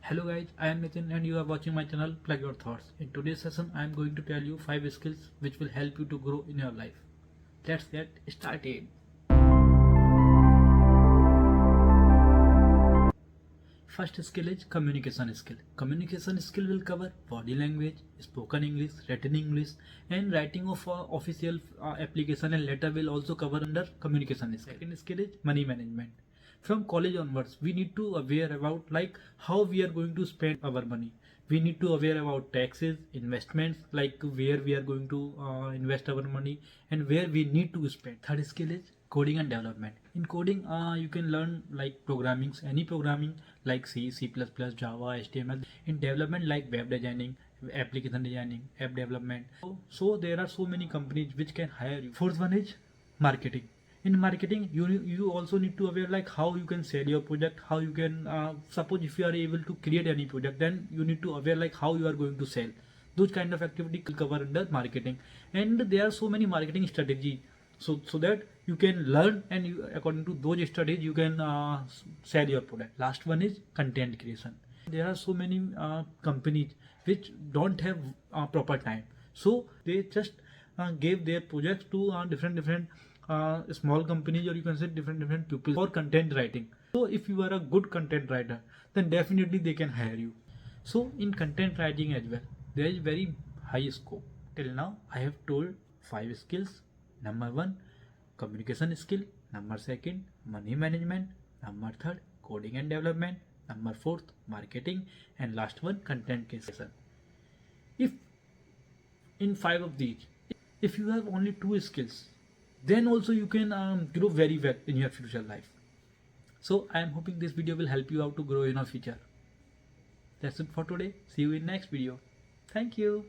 Hello guys, I am Nitin and you are watching my channel Plug Your Thoughts. In today's session, I am going to tell you 5 skills which will help you to grow in your life. Let's get started. First skill is communication skill. Communication skill will cover body language, spoken English, written English, and writing of official application, and later will also cover under communication skill. Second skill is money management. From college onwards, we need to aware about like how we are going to spend our money. We need to aware about taxes, investments, like where we are going to invest our money and where we need to spend. Third skill is coding and development. In coding, you can learn like programming, any programming like C, C++, Java, HTML. In development, like web designing, application designing, app development. So there are so many companies which can hire you. Fourth one is marketing. In marketing, you also need to aware like how you can sell your project, how you can suppose if you are able to create any project, then you need to aware like how you are going to sell. Those kind of activity will cover under marketing, and there are so many marketing strategies so that you can learn, and you, according to those strategies you can sell your product. Last one is content creation. There are so many companies which don't have proper time, so they just gave their projects to different small companies, or you can say different people for content writing. So if you are a good content writer, then definitely they can hire you. So in content writing as well, there is very high scope. Till now I have told 5 skills. Number 1, communication skill. Number 2, money management. Number 3, coding and development. Number 4, marketing. And last one, content creation. If in 5 of these, if you have only 2 skills, then also you can grow very well in your future life. So I am hoping this video will help you out to grow in your future. That's it for today. See you in next video. Thank you.